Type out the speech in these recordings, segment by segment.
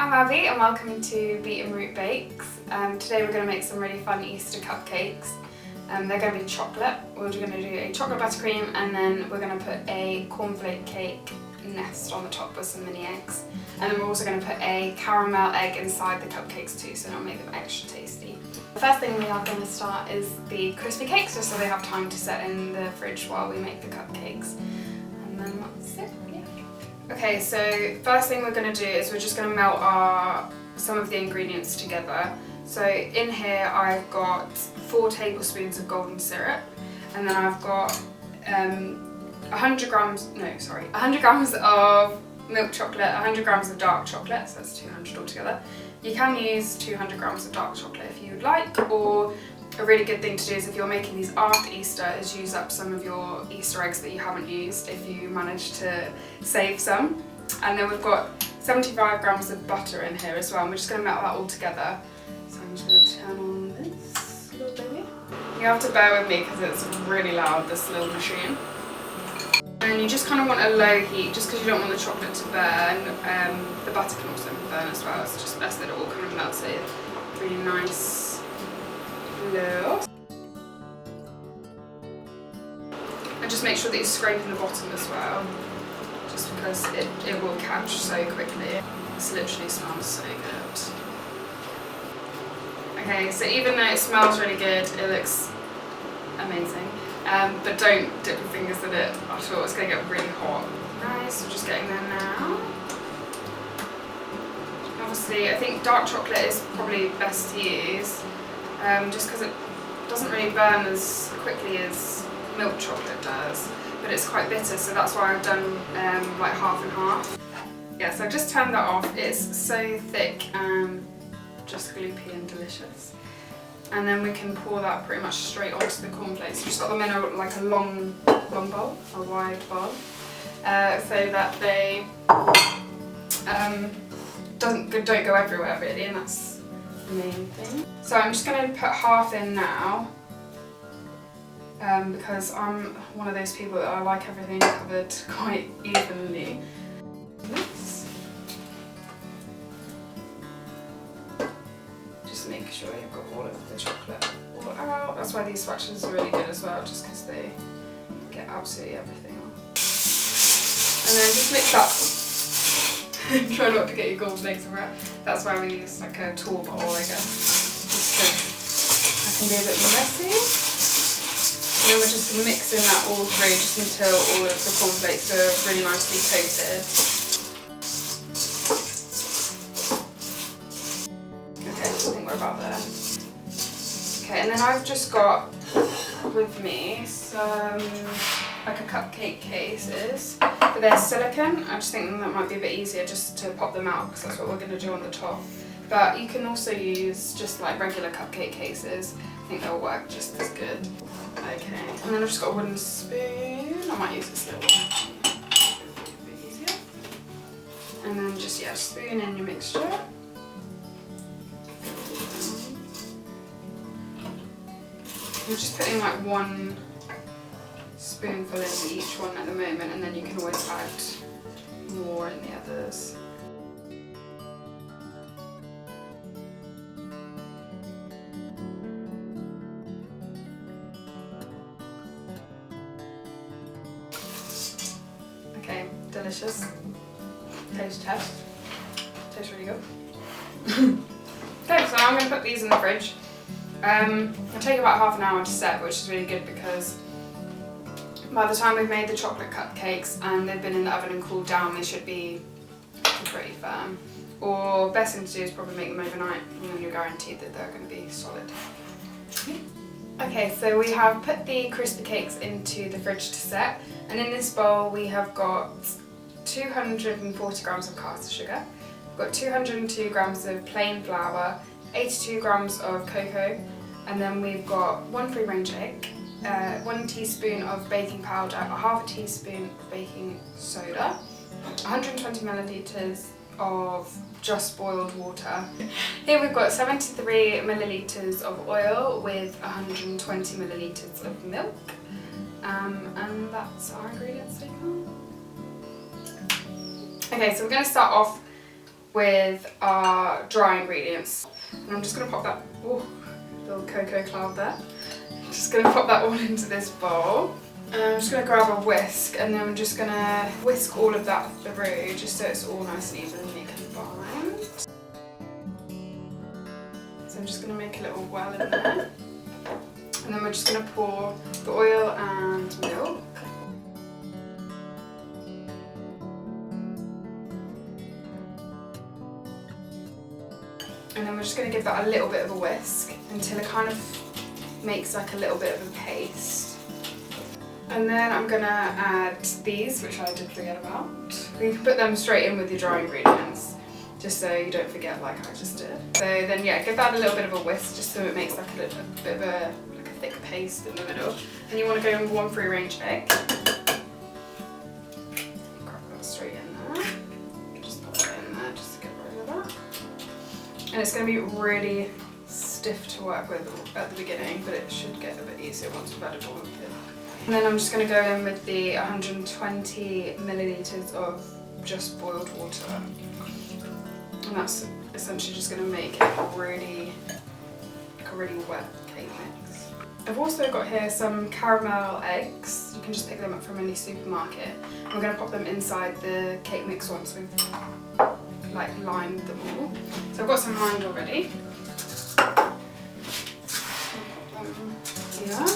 I'm Abbey and welcome to Beat and Root Bakes. Today we're going to make some really fun Easter cupcakes. They're going to be chocolate. We're going to do a chocolate buttercream and then we're going to put a cornflake cake nest on the top with some mini eggs. And then we're also going to put a caramel egg inside the cupcakes too, so it'll make them extra tasty. The first thing we are going to start is the crispy cakes, just so they have time to set in the fridge while we make the cupcakes. And then that's it. Okay, so first thing we're going to do is we're just going to melt some of the ingredients together. So in here I've got 4 tablespoons of golden syrup, and then I've got 100 grams of milk chocolate, 100 grams of dark chocolate, so that's 200 altogether. You can use 200 grams of dark chocolate if you would like, or a really good thing to do is if you're making these after Easter is use up some of your Easter eggs that you haven't used if you manage to save some. And then we've got 75 grams of butter in here as well, and we're just going to melt that all together. So I'm just going to turn on this little baby. You have to bear with me because it's really loud, this little machine. And you just kind of want a low heat just because you don't want the chocolate to burn. The butter can also burn as well, it's just best that it all kind of melts in really nice low. And just make sure that you're scraping the bottom as well, just because it will catch so quickly. This literally smells so good. Okay, so even though it smells really good, it looks amazing. But don't dip your fingers in it at all, it's going to get really hot. Nice, we're just getting there now. Obviously, I think dark chocolate is probably best to use, just because it doesn't really burn as quickly as milk chocolate does, but it's quite bitter, so that's why I've done like half and half. Yeah, so I've just turned that off. It's so thick and just gloopy and delicious. And then we can pour that pretty much straight onto the cornflakes. Just got them in like a long bowl, a wide bowl, so that they don't go everywhere really, and that's the main thing. So I'm just going to put half in now, because I'm one of those people that I like everything covered quite evenly. Just make sure you've got all of the chocolate all out. That's why these spatulas are really good as well, just because they get absolutely everything on. And then just mix up. Try not to get your cornflakes everywhere. That's why we use like a tool bowl, I guess, just so I can be a bit more messy. And then we're just mixing that all through just until all of the cornflakes are really nicely coated. Okay, I think we're about there. Okay, and then I've just got with me some like a cupcake cases, but they're silicone. I just think that might be a bit easier just to pop them out because that's what we're going to do on the top. But you can also use just like regular cupcake cases. I think they'll work just as good. Okay, and then I've just got a wooden spoon. I might use this little one. A bit easier. And then just, yeah, spoon in your mixture. You're just putting like 1 spoonful into each one at the moment, and then you can always add more in the others. Okay, delicious. Taste test. Tastes really good. Okay, so I'm going to put these in the fridge. It'll take about half an hour to set, which is really good because by the time we've made the chocolate cupcakes and they've been in the oven and cooled down, they should be pretty firm. Or best thing to do is probably make them overnight, and then you're guaranteed that they're going to be solid. Okay, so we have put the crispy cakes into the fridge to set, and in this bowl we have got 240 grams of caster sugar, we've got 202 grams of plain flour, 82 grams of cocoa, and then we've got 1 free-range egg, 1 teaspoon of baking powder, a half a teaspoon of baking soda, 120 millilitres of just boiled water. Here we've got 73 millilitres of oil with 120 millilitres of milk, and that's our ingredients so far. Okay, so we're going to start off with our dry ingredients. And I'm just going to pop that, oh, little cocoa cloud there. Just going to pop that all into this bowl. And I'm just going to grab a whisk, and then I'm just going to whisk all of that through just so it's all nice and evenly combined. So I'm just going to make a little well in there. And then we're just going to pour the oil and milk. And then we're just going to give that a little bit of a whisk until it kind of makes like a little bit of a paste. And then I'm going to add these, which I did forget about. You can put them straight in with your dry ingredients, just so you don't forget like I just did. So then yeah, give that a little bit of a whisk just so it makes like a bit of a thick paste in the middle. And you want to go in with 1 free-range egg. Crack that straight in there. Just pop it in there just to get rid of that. And it's going to be really stiff to work with at the beginning, but it should get a bit easier once we've added all of it. And then I'm just going to go in with the 120 millilitres of just boiled water. And that's essentially just going to make it like a really wet cake mix. I've also got here some caramel eggs. You can just pick them up from any supermarket. I'm going to pop them inside the cake mix once we've like lined them all. So I've got some lined already. Yeah.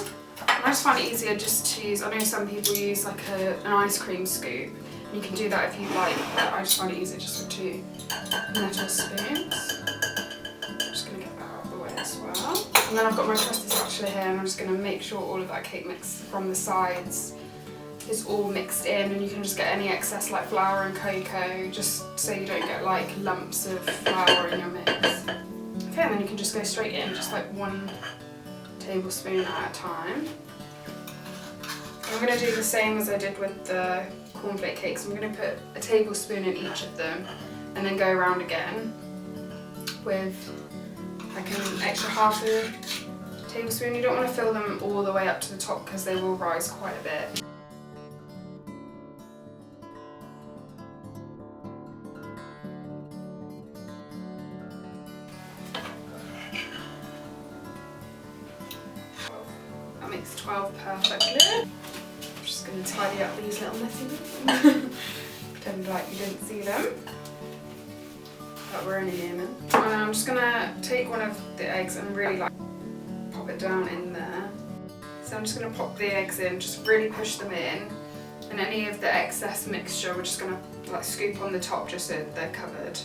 I just find it easier just to use, I know some people use like an ice cream scoop. You can do that if you like, but I just find it easier just with 2 metal spoons. I'm just going to get that out of the way as well. And then I've got my trusty spatula here, and I'm just going to make sure all of that cake mix from the sides is all mixed in, and you can just get any excess like flour and cocoa, just so you don't get like lumps of flour in your mix. Okay, and then you can just go straight in, just like 1 tablespoon at a time. I'm going to do the same as I did with the cornflake cakes. I'm going to put a tablespoon in each of them and then go around again with like an extra half a tablespoon. You don't want to fill them all the way up to the top because they will rise quite a bit. That makes 12 perfectly. I'm just going to tidy up these little messy bits. Pretend like you didn't see them. But we're only human. And then I'm just going to take one of the eggs and really like pop it down in there. So I'm just going to pop the eggs in, just really push them in. And any of the excess mixture we're just going to like scoop on the top just so they're covered.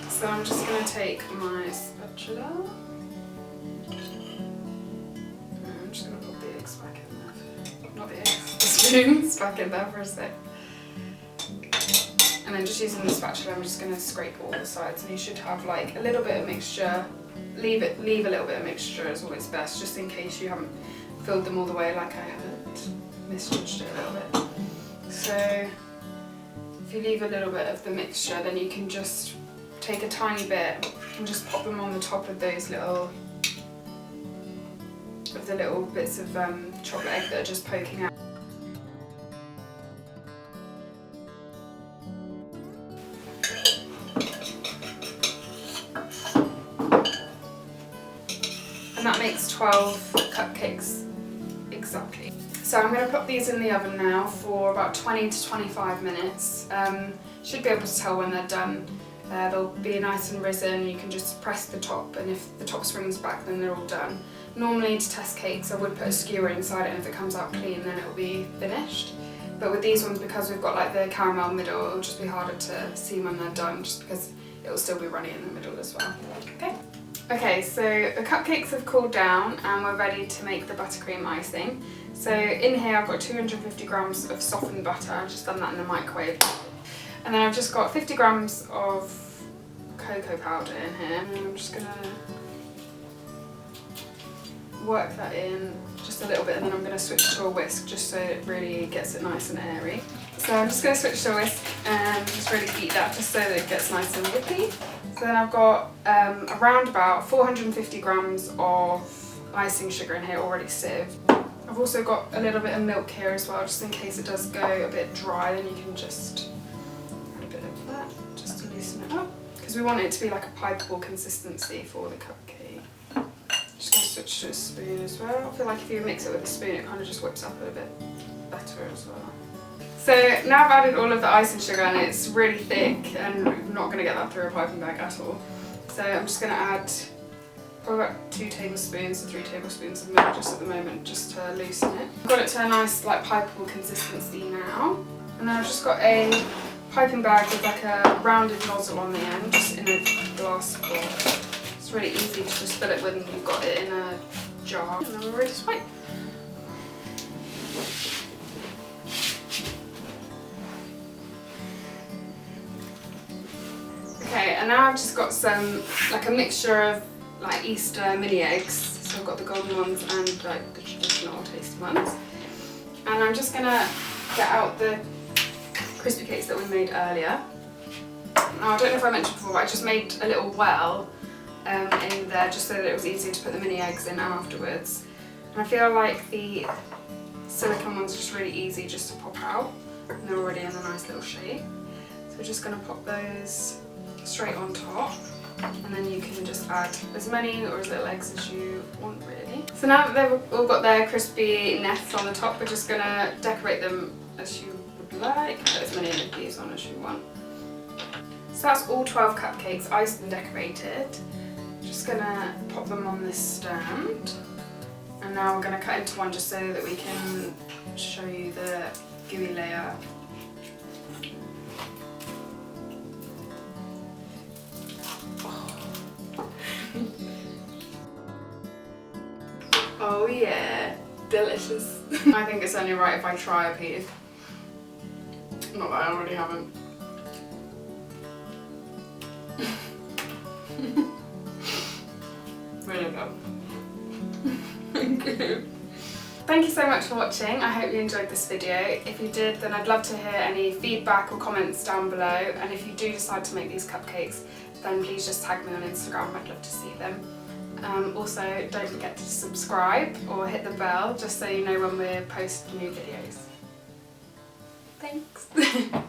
So I'm just going to take my spatula. I'm just going to put the eggs back in there. Not the eggs, the spoons back in there for a sec. And then just using the spatula, I'm just going to scrape all the sides, and you should have like a little bit of mixture. Leave a little bit of mixture is always best, just in case you haven't filled them all the way like I had misjudged it a little bit. So if you leave a little bit of the mixture, then you can just take a tiny bit and just pop them on the top of those little bits of chocolate egg that are just poking out. And that makes 12 cupcakes exactly. So I'm going to put these in the oven now for about 20 to 25 minutes. Should be able to tell when they're done. They'll be nice and risen. You can just press the top, and if the top springs back, then they're all done. Normally to test cakes I would put a skewer inside it, and if it comes out clean then it'll be finished. But with these ones, because we've got like the caramel middle, it'll just be harder to see when they're done, just because it'll still be runny in the middle as well. Okay, so the cupcakes have cooled down and we're ready to make the buttercream icing. So in here I've got 250 grams of softened butter. I've just done that in the microwave. And then I've just got 50 grams of cocoa powder in here, and I'm just gonna work that in just a little bit, and then I'm going to switch to a whisk just so it really gets it nice and airy. So I'm just going to switch to a whisk and just really beat that just so that it gets nice and whippy. So then I've got around about 450 grams of icing sugar in here already sieved. I've also got a little bit of milk here as well, just in case it does go a bit dry, then you can just add a bit of that just to loosen it we want it to be like a pipeable consistency for the cupcake. Just going to switch to a spoon as well. I feel like if you mix it with a spoon, it kind of just whips up a bit better as well. So now I've added all of the icing sugar and it's really thick and I'm not going to get that through a piping bag at all. So I'm just going to add probably about 2 tablespoons to 3 tablespoons of milk just at the moment, just to loosen it. I've got it to a nice like pipeable consistency now. And then I've just got a piping bag with like a rounded nozzle on the end, just in a glass bowl. It's really easy to just fill it when you've got it in a jar. And then we're ready to pipe. Okay, and now I've just got some, like a mixture of like Easter mini eggs. So I've got the golden ones and like the traditional tasty ones. And I'm just gonna get out the crispy cakes that we made earlier. Now I don't know if I mentioned before, but I just made a little well in there just so that it was easier to put the mini eggs in afterwards. And I feel like the silicone ones are just really easy just to pop out. And they're already in a nice little shape. So we're just gonna pop those straight on top. And then you can just add as many or as little eggs as you want really. So now that they've all got their crispy-ness on the top, we're just gonna decorate them as you would like. Put as many of these on as you want. So that's all 12 cupcakes iced and decorated. Just gonna pop them on this stand. And now we're gonna cut into one just so that we can show you the gooey layer. Oh yeah, delicious. I think it's only right if I try a piece. Not that I already haven't. Really good. Thank you. Thank you so much for watching. I hope you enjoyed this video. If you did, then I'd love to hear any feedback or comments down below. And if you do decide to make these cupcakes, then please just tag me on Instagram. I'd love to see them. Also, don't forget to subscribe or hit the bell just so you know when we post new videos. Thanks!